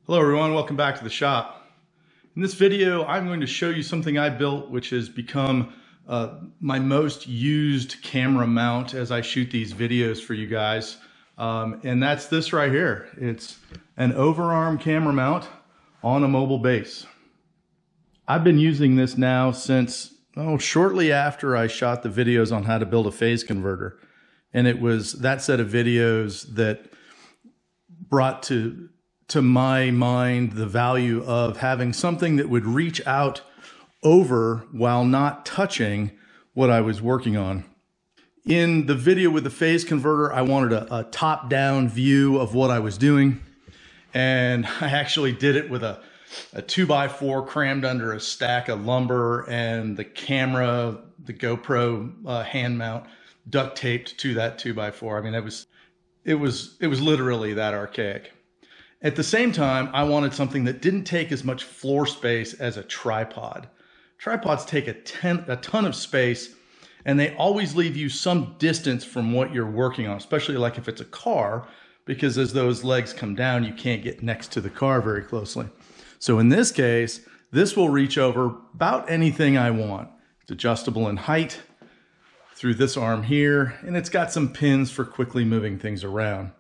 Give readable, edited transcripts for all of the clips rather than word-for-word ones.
Hello everyone, welcome back to the shop. In this video, I'm going to show you something I built which has become my most used camera mount as I shoot these videos for you guys. And that's this right here. It's an overarm camera mount on a mobile base. I've been using this now since shortly after I shot the videos on how to build a phase converter. And it was that set of videos that brought to my mind the value of having something that would reach out over while not touching what I was working on. In the video with the phase converter, I wanted a top-down view of what I was doing, and I actually did it with a 2x4 crammed under a stack of lumber and the camera, the GoPro hand mount, duct taped to that 2x4. I mean, it was literally that archaic. At the same time, I wanted something that didn't take as much floor space as a tripod. Tripods take a ton of space, and they always leave you some distance from what you're working on, especially like if it's a car, because as those legs come down, you can't get next to the car very closely. So in this case, this will reach over about anything I want. It's adjustable in height through this arm here, and it's got some pins for quickly moving things around.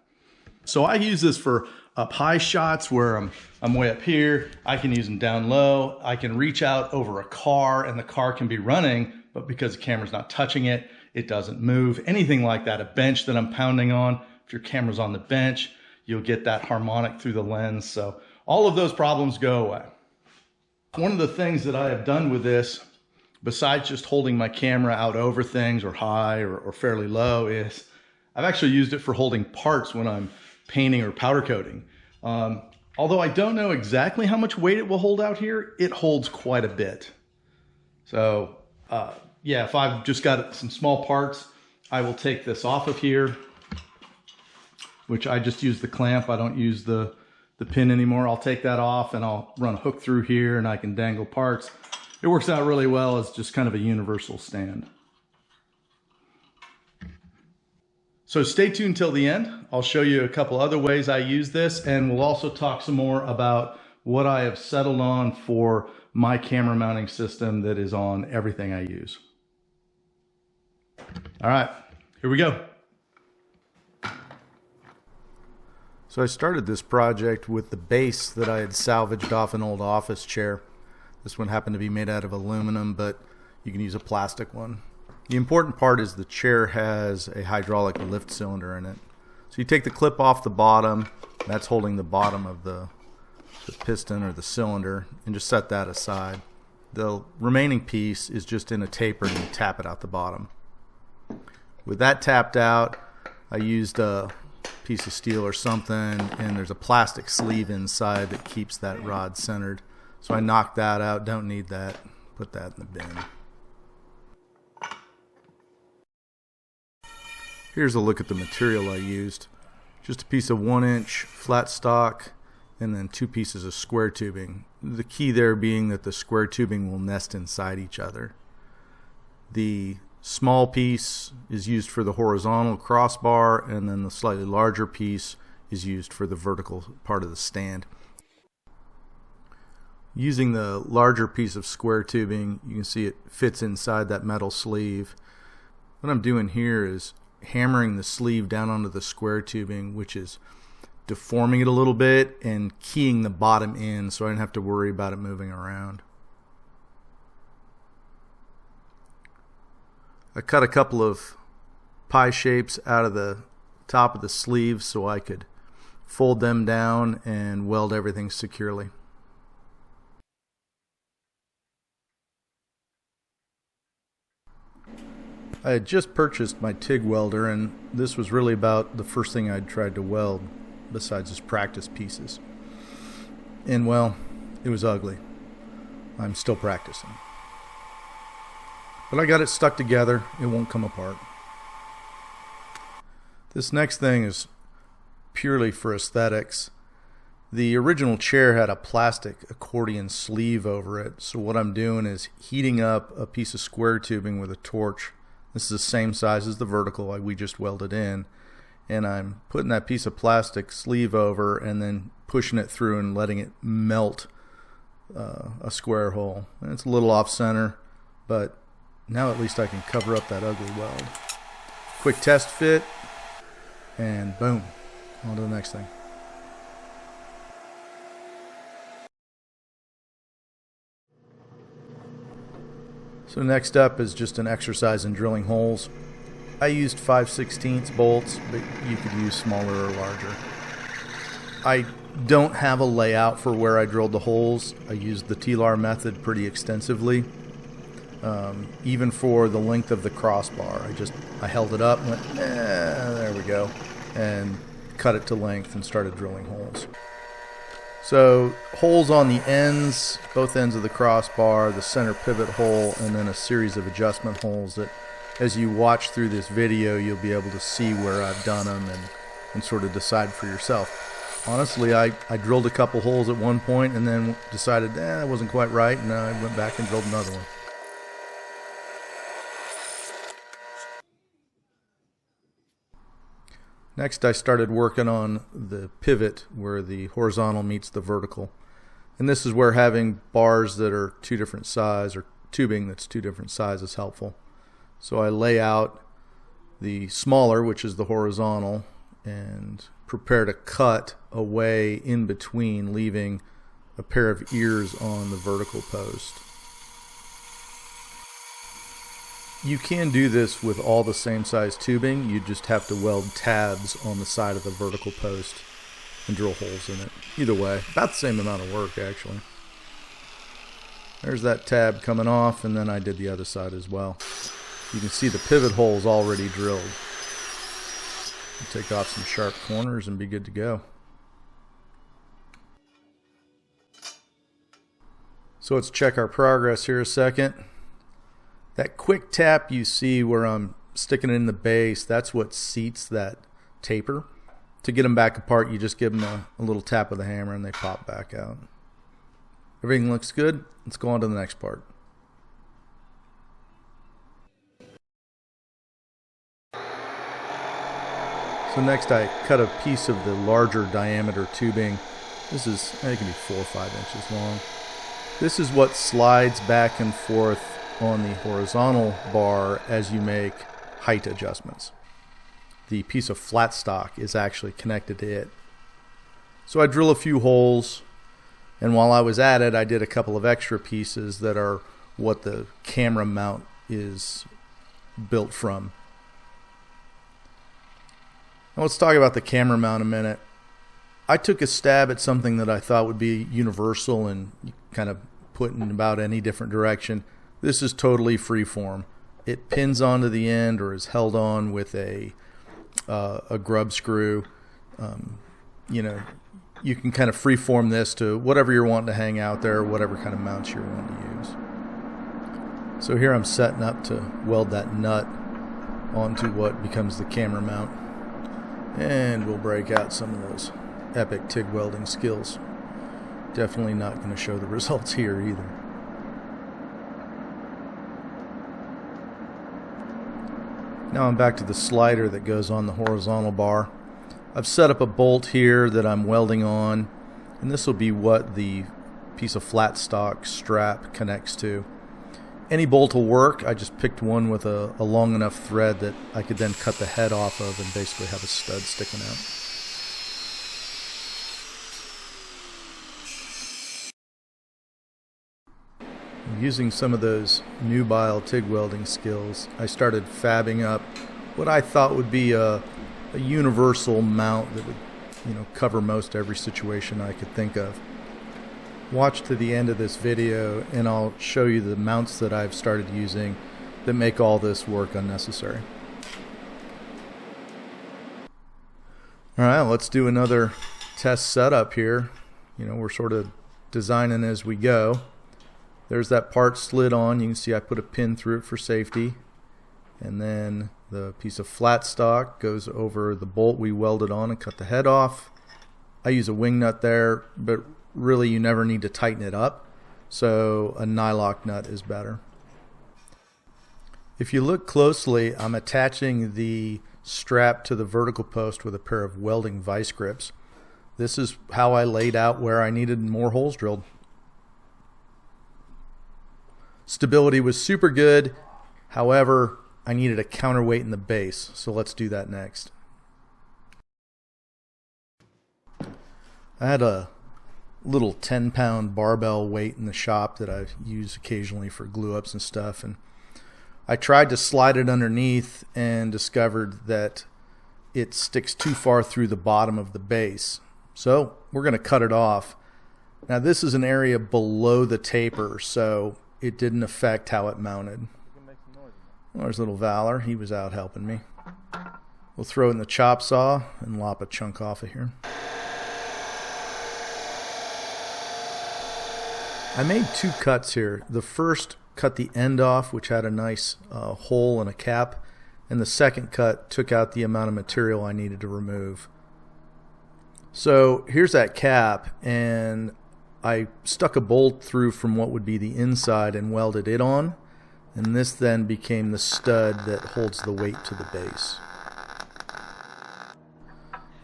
So I use this for up high shots where I'm way up here. I can use them down low. I can reach out over a car and the car can be running, but because the camera's not touching it, it doesn't move. Anything like that, a bench that I'm pounding on, if your camera's on the bench, you'll get that harmonic through the lens. So all of those problems go away. One of the things that I have done with this, besides just holding my camera out over things or high or fairly low, is I've actually used it for holding parts when I'm painting or powder coating. Although I don't know exactly how much weight it will hold out here, it holds quite a bit. So yeah, if I've just got some small parts, I will take this off of here, which I just use the clamp. I don't use the pin anymore. I'll take that off and I'll run a hook through here and I can dangle parts. It works out really well as just kind of a universal stand. So stay tuned till the end. I'll show you a couple other ways I use this, and we'll also talk some more about what I have settled on for my camera mounting system that is on everything I use. All right, here we go. So I started this project with the base that I had salvaged off an old office chair. This one happened to be made out of aluminum, but you can use a plastic one. The important part is the chair has a hydraulic lift cylinder in it. So you take the clip off the bottom, that's holding the bottom of the piston or the cylinder, and just set that aside. The remaining piece is just in a taper and you tap it out the bottom. With that tapped out, I used a piece of steel or something, and there's a plastic sleeve inside that keeps that rod centered. So I knocked that out, don't need that, put that in the bin. Here's a look at the material I used. Just a piece of 1-inch flat stock and then 2 pieces of square tubing. The key there being that the square tubing will nest inside each other. The small piece is used for the horizontal crossbar, and then the slightly larger piece is used for the vertical part of the stand. Using the larger piece of square tubing, you can see it fits inside that metal sleeve. What I'm doing here is hammering the sleeve down onto the square tubing, which is deforming it a little bit and keying the bottom in so I don't have to worry about it moving around. I cut a couple of pie shapes out of the top of the sleeve so I could fold them down and weld everything securely. I had just purchased my TIG welder, and this was really about the first thing I'd tried to weld besides just practice pieces. And well, it was ugly. I'm still practicing. But I got it stuck together. It won't come apart. This next thing is purely for aesthetics. The original chair had a plastic accordion sleeve over it, so what I'm doing is heating up a piece of square tubing with a torch. This is the same size as the vertical we just welded in, and I'm putting that piece of plastic sleeve over and then pushing it through and letting it melt a square hole. And it's a little off center, but now at least I can cover up that ugly weld. Quick test fit, and boom, on to the next thing. So next up is just an exercise in drilling holes. I used 5/16 bolts, but you could use smaller or larger. I don't have a layout for where I drilled the holes. I used the TLAR method pretty extensively. Even for the length of the crossbar, I held it up and went, there we go, and cut it to length and started drilling holes. So holes on the ends, both ends of the crossbar, the center pivot hole, and then a series of adjustment holes that as you watch through this video, you'll be able to see where I've done them and sort of decide for yourself. Honestly, I drilled a couple holes at one point and then decided that wasn't quite right, and I went back and drilled another one. Next, I started working on the pivot where the horizontal meets the vertical. And this is where having bars that are two different sizes or tubing that's two different sizes is helpful. So I lay out the smaller, which is the horizontal, and prepare to cut away in between, leaving a pair of ears on the vertical post. You can do this with all the same size tubing. You just have to weld tabs on the side of the vertical post and drill holes in it. Either way, about the same amount of work actually. There's that tab coming off, and then I did the other side as well. You can see the pivot holes already drilled. Take off some sharp corners and be good to go. So let's check our progress here a second. That quick tap you see where I'm sticking it in the base, that's what seats that taper. To get them back apart, you just give them a little tap with a hammer and they pop back out. Everything looks good. Let's go on to the next part. So next I cut a piece of the larger diameter tubing. This is, it can be 4 or 5 inches long. This is what slides back and forth on the horizontal bar as you make height adjustments. The piece of flat stock is actually connected to it. So I drill a few holes, and while I was at it, I did a couple of extra pieces that are what the camera mount is built from. Now let's talk about the camera mount a minute. I took a stab at something that I thought would be universal and kind of put in about any different direction. This is totally freeform. It pins onto the end or is held on with a grub screw. You know, you can kind of freeform this to whatever you're wanting to hang out there, whatever kind of mounts you're wanting to use. So here I'm setting up to weld that nut onto what becomes the camera mount. And we'll break out some of those epic TIG welding skills. Definitely not going to show the results here either. Now I'm back to the slider that goes on the horizontal bar. I've set up a bolt here that I'm welding on, and this will be what the piece of flat stock strap connects to. Any bolt will work. I just picked one with a long enough thread that I could then cut the head off of and basically have a stud sticking out. Using some of those nubile TIG welding skills, I started fabbing up what I thought would be a universal mount that would, cover most every situation I could think of. Watch to the end of this video and I'll show you the mounts that I've started using that make all this work unnecessary. Alright, let's do another test setup here. We're sort of designing as we go. There's that part slid on. You can see I put a pin through it for safety. And then the piece of flat stock goes over the bolt we welded on and cut the head off. I use a wing nut there, but really you never need to tighten it up, so a nylock nut is better. If you look closely, I'm attaching the strapped to the vertical post with a pair of welding vice grips. This is how I laid out where I needed more holes drilled. Stability was super good. However, I needed a counterweight in the base, so let's do that next. I had a little 10-pound barbell weight in the shop that I use occasionally for glue-ups and stuff, and I tried to slide it underneath and discovered that it sticks too far through the bottom of the base. So we're going to cut it off. Now this is an area below the taper, so it didn't affect how it mounted. Well, there's little Valor. He was out helping me. We'll throw it in the chop saw and lop a chunk off of here. I made two cuts here. The first cut the end off, which had a nice hole and a cap, and the second cut took out the amount of material I needed to remove. So here's that cap, and I stuck a bolt through from what would be the inside and welded it on, and this then became the stud that holds the weight to the base.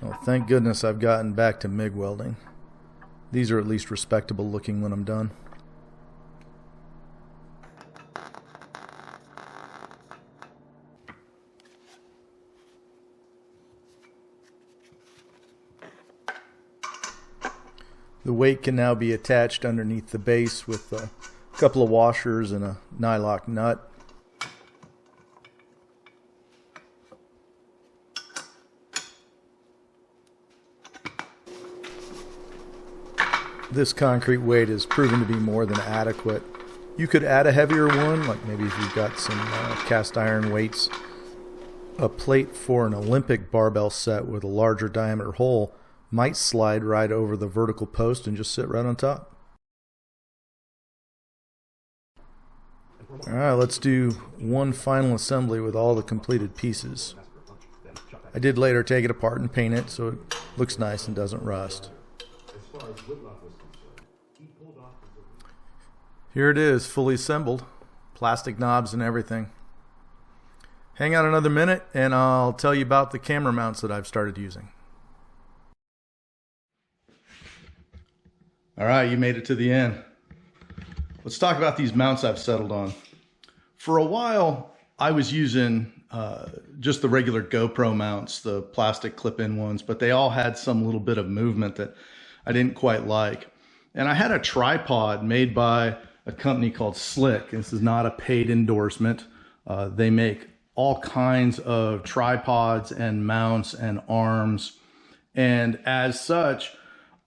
Well, thank goodness I've gotten back to MIG welding. These are at least respectable looking when I'm done. The weight can now be attached underneath the base with a couple of washers and a nylock nut. This concrete weight is proven to be more than adequate. You could add a heavier one, like maybe if you've got some cast iron weights. A plate for an Olympic barbell set with a larger diameter hole might slide right over the vertical post and just sit right on top. Alright, let's do one final assembly with all the completed pieces. I did later take it apart and paint it so it looks nice and doesn't rust. Here it is, fully assembled. Plastic knobs and everything. Hang on another minute and I'll tell you about the camera mounts that I've started using. All right, you made it to the end. Let's talk about these mounts I've settled on. For a while, I was using just the regular GoPro mounts, the plastic clip-in ones, but they all had some little bit of movement that I didn't quite like. And I had a tripod made by a company called SLIK. This is not a paid endorsement. They make all kinds of tripods and mounts and arms. And as such,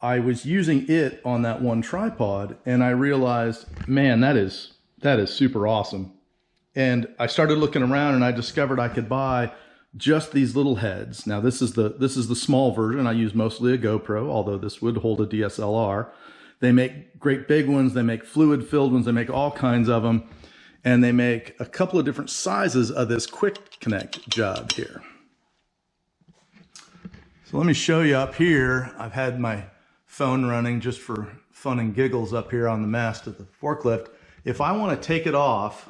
I was using it on that one tripod and I realized, man, that is super awesome. And I started looking around and I discovered I could buy just these little heads. Now this is the small version. I use mostly a GoPro, although this would hold a DSLR. They make great big ones. They make fluid filled ones. They make all kinds of them. And they make a couple of different sizes of this quick connect job here. So let me show you up here. I've had my phone running just for fun and giggles up here on the mast of the forklift. If I want to take it off,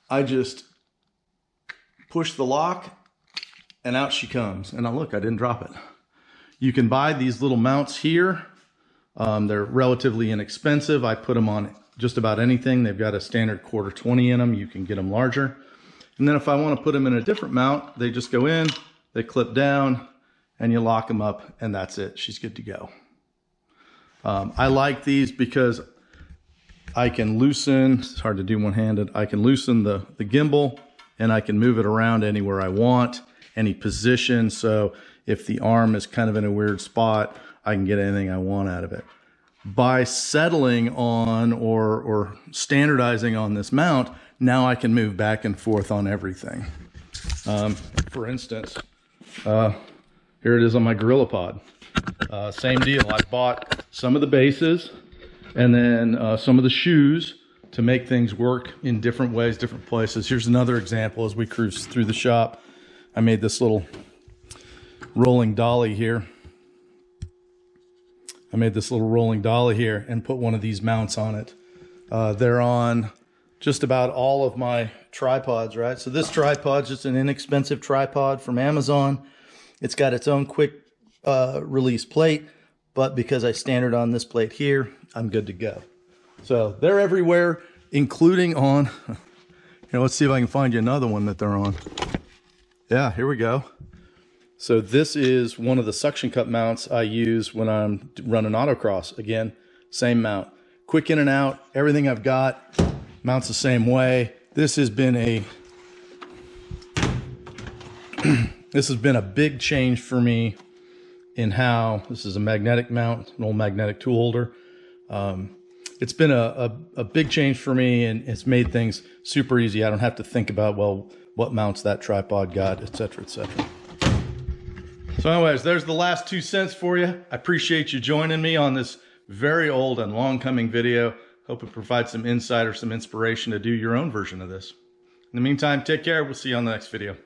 I just push the lock and out she comes. And now look, I didn't drop it. You can buy these little mounts here. They're relatively inexpensive. I put them on just about anything. They've got a standard 1/4-20 in them. You can get them larger. And then if I want to put them in a different mount, they just go in, they clip down, and you lock them up, and that's it. She's good to go. I like these because I can loosen, it's hard to do one-handed, I can loosen the gimbal, and I can move it around anywhere I want, any position. So if the arm is kind of in a weird spot, I can get anything I want out of it. By settling on or standardizing on this mount, now I can move back and forth on everything. For instance, here it is on my GorillaPod. Same deal. I bought some of the bases and then some of the shoes to make things work in different ways, different places. Here's another example as we cruise through the shop. I made this little rolling dolly here. I made this little rolling dolly here and put one of these mounts on it. They're on just about all of my tripods, right? So this tripod's just an inexpensive tripod from Amazon. It's got its own quick release plate, but because I standard on this plate here, I'm good to go. So they're everywhere, including on, let's see if I can find you another one that they're on. Yeah, here we go. So this is one of the suction cup mounts I use when I'm running autocross. Again, same mount. Quick in and out, everything I've got mounts the same way. This has been a big change for me in how, this is a magnetic mount, an old magnetic tool holder. It's been a big change for me, and it's made things super easy. I don't have to think about, well, what mounts that tripod got, etc., etc. So anyways, there's the last 2 cents for you. I appreciate you joining me on this very old and long coming video. Hope it provides some insight or some inspiration to do your own version of this. In the meantime, take care. We'll see you on the next video.